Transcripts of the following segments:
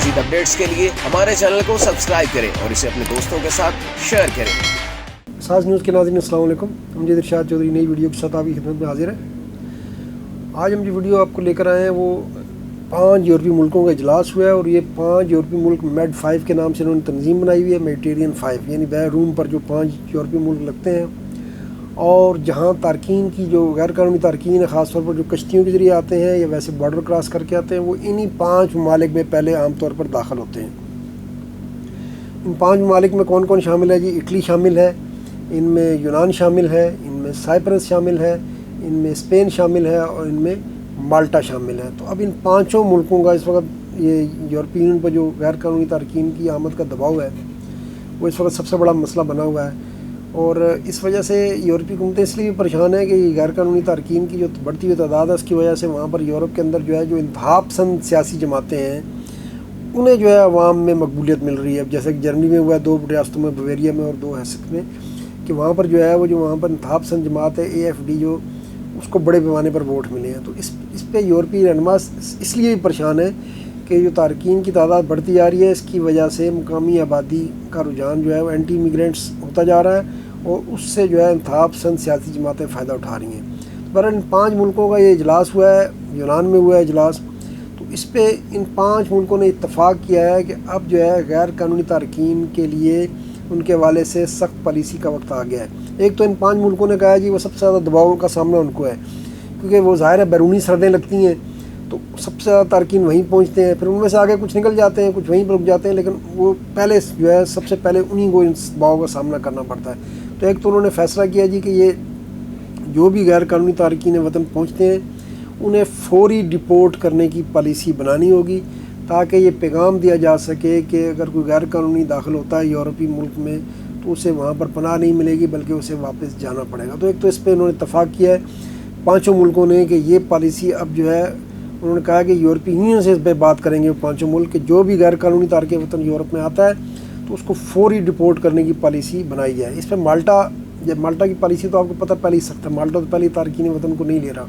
مزید اپڈیٹس کے لیے ہمارے چینل کو سبسکرائب کریں اور اسے اپنے دوستوں کے ساتھ شیئر کریں۔ ساز نیوز کے ناظرین السلام علیکم، امجد ارشاد چودھری نئی ویڈیو کے ساتھ آپ کی خدمت میں حاضر ہے۔ آج ہم جو ویڈیو آپ کو لے کر آئے ہیں وہ 5 یورپی ملکوں کا اجلاس ہوا ہے، اور یہ 5 یورپی ملک میڈ 5 کے نام سے انہوں نے تنظیم بنائی ہوئی ہے، میڈیٹرینین 5، یعنی بحر روم پر جو 5 یورپی ملک لگتے ہیں، اور جہاں تارکین کی جو غیر قانونی تارکین ہے، خاص طور پر جو کشتیوں کے ذریعے آتے ہیں یا ویسے بارڈر کراس کر کے آتے ہیں، وہ انہی 5 ممالک میں پہلے عام طور پر داخل ہوتے ہیں۔ ان 5 ممالک میں کون کون شامل ہے؟ جی اٹلی شامل ہے، ان میں یونان شامل ہے، ان میں سائپرس شامل ہے، ان میں اسپین شامل ہے، اور ان میں مالٹا شامل ہے۔ تو اب ان 5 ملکوں کا اس وقت یہ یورپی یونین پر جو غیر قانونی تارکین کی آمد کا دباؤ ہے وہ اس وقت سب سے بڑا مسئلہ بنا ہوا ہے، اور اس وجہ سے یورپی حکومتیں اس لیے بھی پریشان ہیں کہ یہ غیر قانونی تارکین کی جو بڑھتی ہوئی تعداد ہے اس کی وجہ سے وہاں پر یورپ کے اندر جو ہے جو انتہا پسند سیاسی جماعتیں ہیں انہیں جو ہے عوام میں مقبولیت مل رہی ہے۔ اب جیسے کہ جرمنی میں ہوا ہے 2 ریاستوں میں، بویریا میں اور 2 ہیسک میں، کہ وہاں پر جو ہے وہ جو وہاں پر انتہا پسند جماعت ہے AfD، جو اس کو بڑے پیمانے پر ووٹ ملے ہیں۔ تو اس پہ یورپی رہنما اس لیے بھی پریشان ہے کہ جو تارکین کی تعداد بڑھتی جا رہی ہے، اس کی وجہ سے مقامی آبادی کا رجحان جو ہے وہ اینٹی امیگرینٹس ہوتا جا رہا ہے، اور اس سے جو ہے انتہا پسند سیاسی جماعتیں فائدہ اٹھا رہی ہیں۔ بہرحال ان 5 ملکوں کا یہ اجلاس ہوا ہے، یونان میں ہوا ہے اجلاس، تو اس پہ ان 5 ملکوں نے اتفاق کیا ہے کہ اب جو ہے غیر قانونی تارکین کے لیے ان کے حوالے سے سخت پالیسی کا وقت آ گیا ہے۔ ایک تو ان 5 ملکوں نے کہا ہے جی وہ سب سے زیادہ دباؤ کا سامنا ان کو ہے، کیونکہ وہ ظاہر ہے بیرونی سرحدیں لگتی ہیں تو سب سے زیادہ تارکین وہیں پہنچتے ہیں، پھر ان میں سے آگے کچھ نکل جاتے ہیں، کچھ وہیں پر رک جاتے ہیں، لیکن وہ پہلے جو ہے سب سے پہلے انہیں کو اس دباؤ کا سامنا کرنا پڑتا ہے۔ تو ایک تو انہوں نے فیصلہ کیا جی کہ یہ جو بھی غیر قانونی تارکین وطن پہنچتے ہیں انہیں فوری ڈپورٹ کرنے کی پالیسی بنانی ہوگی، تاکہ یہ پیغام دیا جا سکے کہ اگر کوئی غیر قانونی داخل ہوتا ہے یورپی ملک میں تو اسے وہاں پر پناہ نہیں ملے گی بلکہ اسے واپس جانا پڑے گا۔ تو ایک تو اس پہ انہوں نے اتفاق کیا ہے 5 ملکوں نے کہ یہ پالیسی اب جو ہے انہوں نے کہا کہ یورپی یونین سے اس پہ بات کریں گے 5 ملک کہ جو بھی غیر قانونی تارکین وطن یورپ میں آتا ہے تو اس کو فوری ڈپورٹ کرنے کی پالیسی بنائی جائے۔ اس پہ مالٹا کی پالیسی تو آپ کو پتہ پہلے ہی سخت ہے، مالٹا تو پہلے تارکین وطن کو نہیں لے رہا،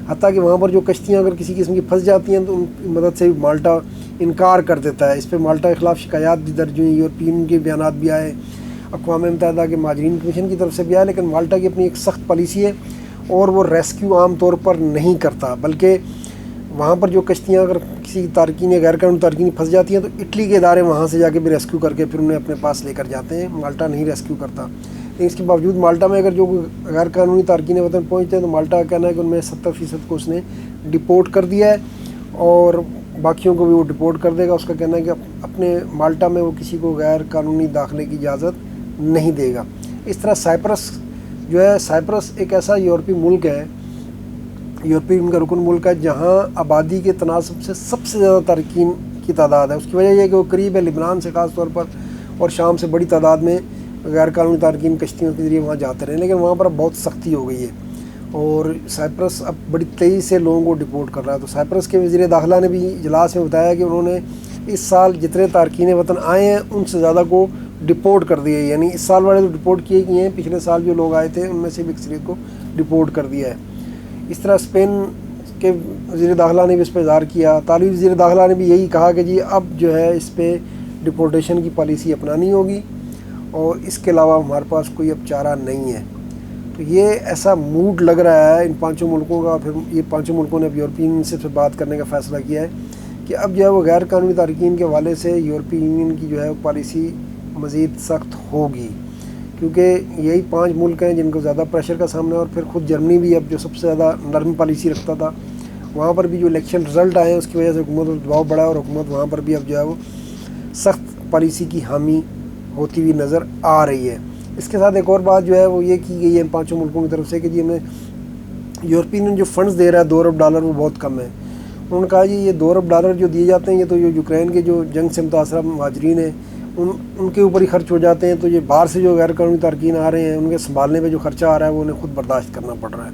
حتیٰ کہ وہاں پر جو کشتیاں اگر کسی قسم کی پھنس جاتی ہیں تو ان کی مدد سے بھی مالٹا انکار کر دیتا ہے۔ اس پہ مالٹا کے خلاف شکایات بھی درج ہوئی، یورپی یونین کے بیانات بھی آئے، اقوام متحدہ کے مہاجرین کمیشن کی طرف سے بھی آئے، لیکن مالٹا کی اپنی ایک سخت پالیسی ہے اور وہ ریسکیو عام طور پر نہیں کرتا، بلکہ وہاں پر جو کشتیاں اگر کسی تارکین یا غیر قانونی تارکین پھنس جاتی ہیں تو اٹلی کے ادارے وہاں سے جا کے بھی ریسکیو کر کے پھر انہیں اپنے پاس لے کر جاتے ہیں، مالٹا نہیں ریسکیو کرتا۔ لیکن اس کے باوجود مالٹا میں اگر جو غیر قانونی تارکین وطن پہنچتے ہیں تو مالٹا کا کہنا ہے کہ ان میں 70% کو اس نے ڈپورٹ کر دیا ہے، اور باقیوں کو بھی وہ ڈپورٹ کر دے گا۔ اس کا کہنا ہے کہ اپنے مالٹا میں وہ کسی کو غیر قانونی داخلے کی اجازت نہیں دے گا۔ اس طرح سائپرس جو ہے، سائپرس ایک ایسا یورپی ملک ہے، یورپی یونین کا رکن ملک ہے جہاں آبادی کے تناسب سے سب سے زیادہ تارکین کی تعداد ہے۔ اس کی وجہ یہ ہے کہ وہ قریب ہے لبنان سے خاص طور پر، اور شام سے بڑی تعداد میں غیر قانونی تارکین کشتیوں کے ذریعے وہاں جاتے رہے، لیکن وہاں پر اب بہت سختی ہو گئی ہے، اور سائپرس اب بڑی تیزی سے لوگوں کو ڈپورٹ کر رہا ہے۔ تو سائپرس کے وزیر داخلہ نے بھی اجلاس میں بتایا کہ انہوں نے اس سال جتنے تارکین وطن آئے ہیں ان سے زیادہ کو ڈپورٹ کر دیے، یعنی اس سال والے تو ڈپورٹ کیے گئے ہیں، پچھلے سال جو لوگ آئے تھے ان میں سے بھی اکثریت کو ڈپورٹ کر دیا ہے۔ اس طرح اسپین کے وزیر داخلہ نے بھی اس پہ اظہار کیا، اطالوی وزیر داخلہ نے بھی یہی کہا کہ جی اب جو ہے اس پہ ڈپورٹیشن کی پالیسی اپنانی ہوگی، اور اس کے علاوہ ہمارے پاس کوئی اب چارہ نہیں ہے۔ تو یہ ایسا موڈ لگ رہا ہے ان 5 ملکوں کا، پھر یہ 5 ملکوں نے اب یورپی یونین سے بات کرنے کا فیصلہ کیا ہے کہ اب جو ہے وہ غیر قانونی تارکین کے حوالے سے یورپی یونین کی جو ہے پالیسی مزید سخت ہوگی، کیونکہ یہی 5 ملک ہیں جن کو زیادہ پریشر کا سامنا ہے، اور پھر خود جرمنی بھی اب جو سب سے زیادہ نرم پالیسی رکھتا تھا، وہاں پر بھی جو الیکشن رزلٹ آئے ہیں اس کی وجہ سے حکومت پر دباؤ بڑھا ہے، اور حکومت وہاں پر بھی اب جو ہے وہ سخت پالیسی کی حامی ہوتی ہوئی نظر آ رہی ہے۔ اس کے ساتھ ایک اور بات جو ہے وہ یہ کی گئی ہے ان 5 ملکوں کی طرف سے کہ جی ہمیں یورپی یونین جو فنڈز دے رہا ہے $2 ارب وہ بہت کم ہے۔ انہوں نے کہا جی یہ $2 ارب جو دیے جاتے ہیں یہ تو جو یوکرین کے جو جنگ سے متاثرہ مہاجرین ہیں ان کے اوپر ہی خرچ ہو جاتے ہیں، تو یہ باہر سے جو غیر قانونی تارکین آ رہے ہیں ان کے سنبھالنے پہ جو خرچہ آ رہا ہے وہ انہیں خود برداشت کرنا پڑ رہا ہے۔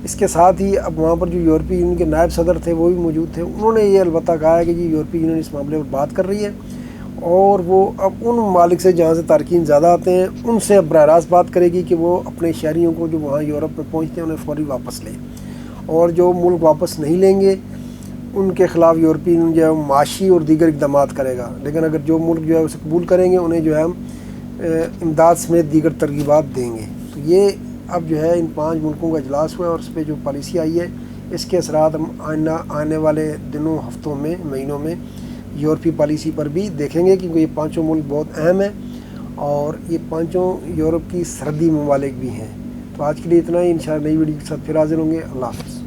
اس کے ساتھ ہی اب وہاں پر جو یورپی یونین کے نائب صدر تھے وہ بھی موجود تھے، انہوں نے یہ البتہ کہا ہے کہ جی یورپی یونین اس معاملے پر بات کر رہی ہے، اور وہ اب ان ممالک سے جہاں سے تارکین زیادہ آتے ہیں ان سے اب براہ راست بات کرے گی کہ وہ اپنے شہریوں کو جو وہاں یورپ میں پہنچتے ہیں انہیں فوری واپس لیں، اور جو ملک واپس نہیں لیں گے ان کے خلاف یورپی یونین جو ہے معاشی اور دیگر اقدامات کرے گا، لیکن اگر جو ملک جو ہے اسے قبول کریں گے انہیں جو ہے ہم امداد سمیت دیگر ترغیبات دیں گے۔ تو یہ اب جو ہے ان 5 ملکوں کا اجلاس ہوا ہے اور اس پہ جو پالیسی آئی ہے اس کے اثرات ہم آنے والے دنوں، ہفتوں میں، مہینوں میں یورپی پالیسی پر بھی دیکھیں گے، کیونکہ یہ 5 ملک بہت اہم ہیں اور یہ 5 یورپ کی سرحدی ممالک بھی ہیں۔ تو آج کے لیے اتنا ہی، انشاءاللہ نئی ویڈیو کے ساتھ پھر حاضر ہوں گے۔ اللہ حافظ۔